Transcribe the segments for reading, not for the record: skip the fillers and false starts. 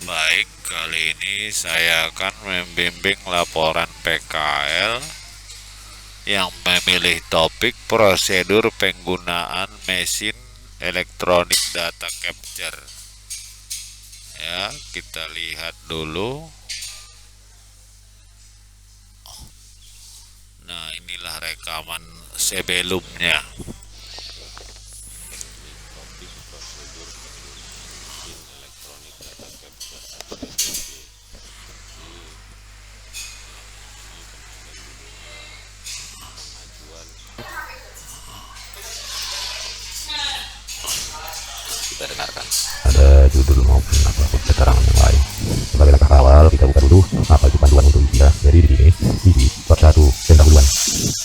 Baik, kali ini saya akan membimbing laporan PKL yang memilih topik prosedur penggunaan mesin elektronik data capture. Ya, kita lihat dulu. Nah, inilah rekaman sebelumnya. Topik prosedur penggunaan mesin elektronik data capture atau EDC. Pengajuan kita dengarkan. Ada judul maupun keterangan yang lain. Sebagai langkah awal, kita buka dulu apa itu panduan untuk isi ya. Jadi di sini isi bab 1 pendahuluan,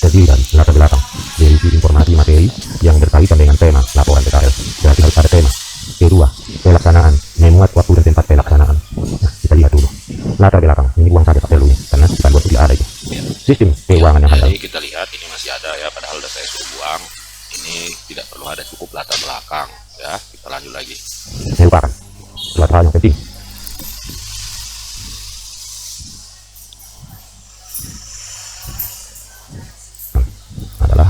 terdiri dari latar belakang, berisi informasi materi yang berkaitan dengan tema laporan PKL. Berarti harus ada tema. Kedua, pelaksanaan, memuat waktu dan tempat pelaksanaan. Nah, kita lihat dulu latar belakang. Ini buang saja tak perlu ini, karena panduan tidak ada itu. Sistem keuangan yang handal. Jadi kita lihat ini masih ada ya, padahal udah saya suruh buang. Ini tidak perlu ada, cukup latar belakang ya. Kita lanjut lagi. Melupakan suatu hal yang penting. Adalah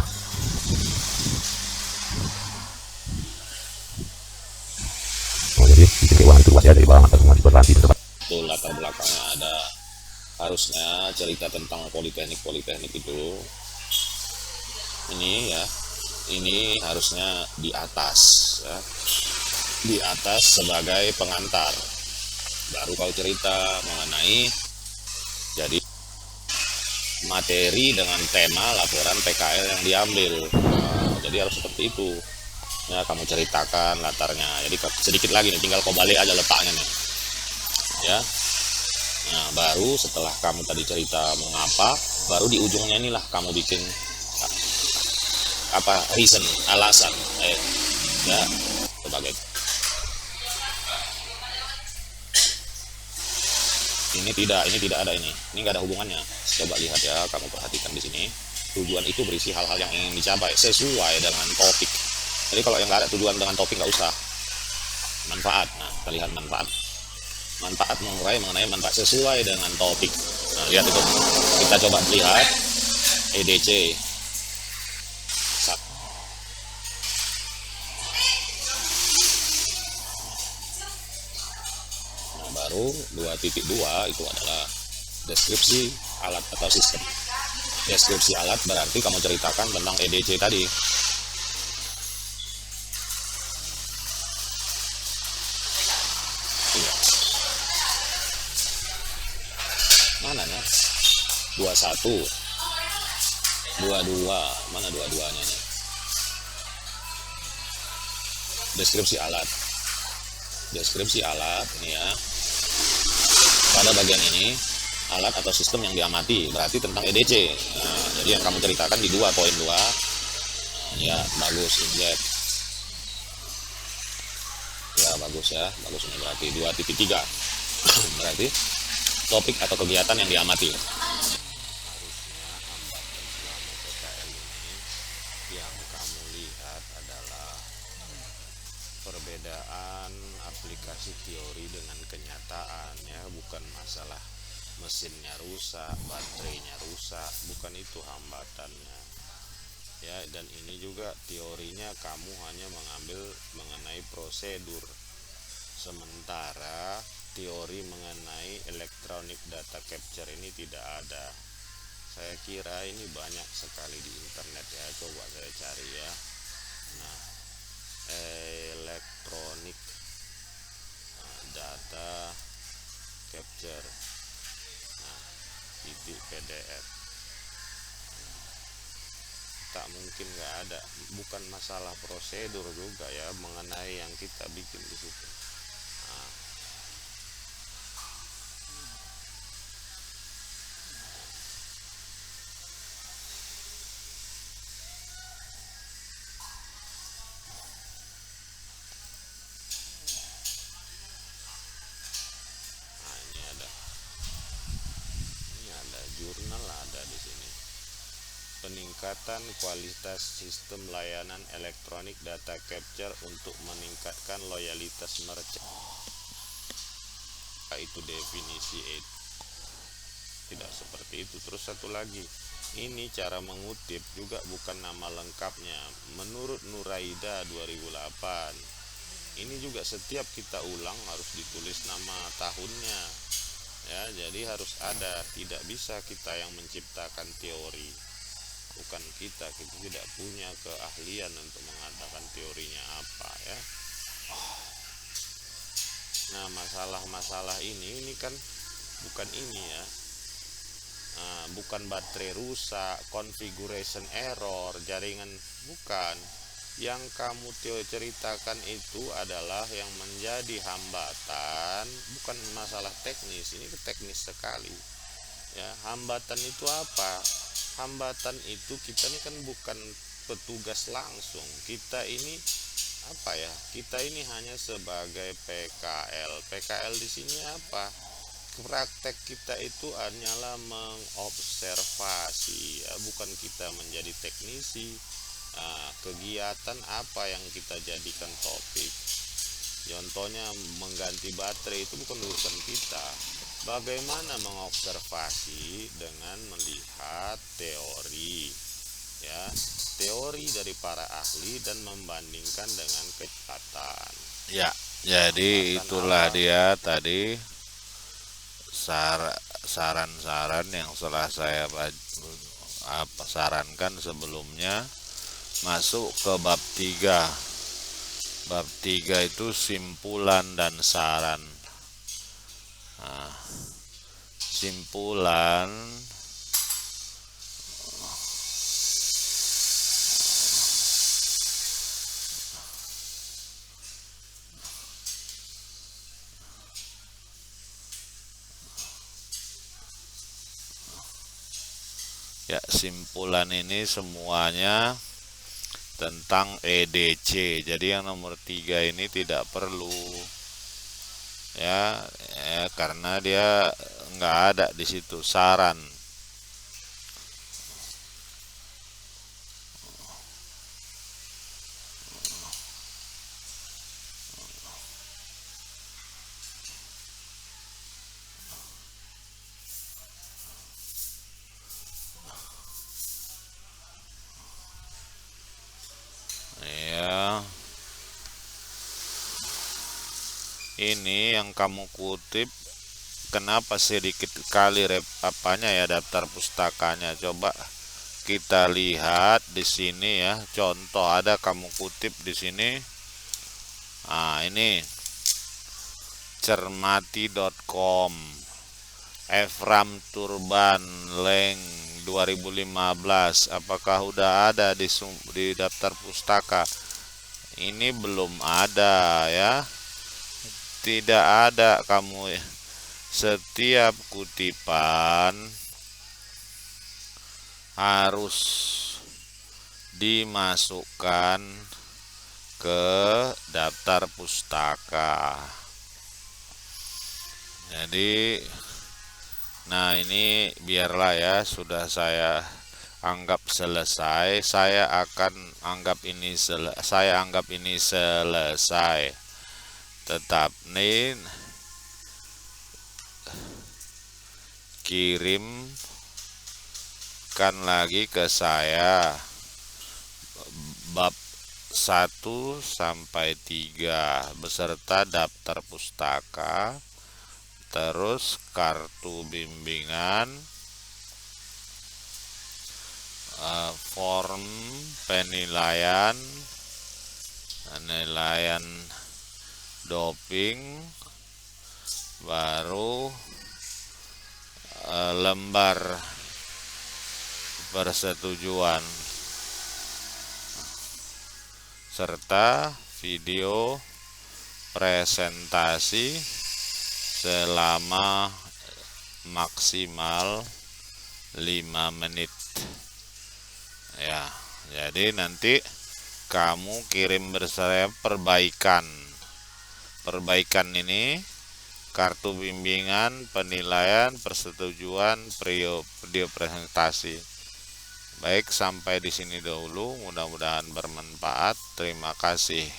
jadi sistem keuangan itu luas ya, dari bawah atas semua diberlanti tempat. Itu latar belakangnya ada, harusnya cerita tentang politeknik itu. Ini ya, ini harusnya di atas ya, di atas sebagai pengantar, baru kau cerita mengenai jadi materi dengan tema laporan PKL yang diambil. Nah, jadi harus seperti itu ya, kamu ceritakan latarnya. Jadi sedikit lagi nih, tinggal kau balik aja letaknya nih ya. Nah, baru setelah kamu tadi cerita mengapa, baru di ujungnya inilah kamu bikin apa, reason, alasan ya, sebagai ini tidak ada, ini nggak ada hubungannya. Coba lihat ya, kamu perhatikan di sini, tujuan itu berisi hal-hal yang ingin dicapai sesuai dengan topik. Jadi kalau yang nggak ada tujuan dengan topik nggak usah. Manfaat, nah kita lihat manfaat mengurai mengenai manfaat sesuai dengan topik. Nah, lihat itu, kita coba lihat EDC. Nah, baru 2.2 itu adalah deskripsi alat atau sistem. Deskripsi alat berarti kamu ceritakan tentang EDC tadi. Iya. Mana nih? 21, 22, mana dua-duanya nih? Deskripsi alat ini ya. Pada bagian ini, alat atau sistem yang diamati berarti tentang EDC. Nah, jadi yang kamu ceritakan di 2.2 ya, bagus, inject ya, bagus ya, bagus. Ini berarti 2.3 berarti topik atau kegiatan yang diamati. Harusnya hambatan selama PKL ini yang kamu lihat adalah perbedaan aplikasi teori dengan kenyataan ya, bukan masalah mesinnya rusak, baterainya rusak, bukan itu hambatannya ya. Dan ini juga teorinya kamu hanya mengambil mengenai prosedur, sementara teori mengenai electronic data capture ini tidak ada. Saya kira ini banyak sekali di internet ya, coba saya cari ya. Nah, electronic data capture, nah, titik PDF, tak mungkin nggak ada. Bukan masalah prosedur juga ya mengenai yang kita bikin di situ. Nah, nah ini ada jurnal, ada di sini. Peningkatan kualitas sistem layanan elektronik data capture untuk meningkatkan loyalitas merchant. apakah itu definisi tidak seperti itu. Terus satu lagi, ini cara mengutip juga bukan nama lengkapnya. Menurut Nuraida 2008, ini juga setiap kita ulang harus ditulis nama tahunnya ya, jadi harus ada. Tidak bisa kita yang menciptakan teori, bukan kita tidak punya keahlian untuk mengatakan teorinya apa ya. Nah, masalah-masalah ini kan bukan ini ya, bukan baterai rusak, configuration error, jaringan, bukan. Yang kamu ceritakan itu adalah yang menjadi hambatan, bukan masalah teknis. Ini teknis sekali ya. Hambatan itu apa? Hambatan itu kita ini kan bukan petugas langsung, kita ini apa ya, kita ini hanya sebagai PKL di sini apa, praktek kita itu hanyalah mengobservasi ya, bukan kita menjadi teknisi. Kegiatan apa yang kita jadikan topik, contohnya mengganti baterai, itu bukan urusan kita. Bagaimana mengobservasi dengan melihat teori ya, teori dari para ahli dan membandingkan dengan kecepatan ya. Jadi itulah dia tadi saran-saran yang telah saya sarankan sebelumnya. Masuk ke bab 3. Bab 3 itu simpulan dan saran. Nah, simpulan ya, simpulan ini semuanya tentang EDC. Jadi yang nomor 3 ini tidak perlu ya, karena dia nggak ada di situ saran. Ini yang kamu kutip, kenapa sedikit kali apanya ya, daftar pustakanya. Coba kita lihat di sini ya, contoh ada kamu kutip di sini. Ini cermati.com, Efram Turban Leng 2015. Apakah udah ada di daftar pustaka? Ini belum ada ya. Tidak ada kamu. Setiap kutipan harus dimasukkan ke daftar pustaka. Jadi nah, ini biarlah ya, sudah saya anggap selesai. Saya anggap ini selesai. Tetap nih, kirimkan lagi ke saya bab 1 sampai 3 beserta daftar pustaka, terus kartu bimbingan, form penilaian doping, baru lembar persetujuan, serta video presentasi selama maksimal 5 menit ya. Jadi nanti kamu kirim bersama perbaikan ini, kartu bimbingan, penilaian, persetujuan, video presentasi. Baik, sampai di sini dahulu. Mudah-mudahan bermanfaat. Terima kasih.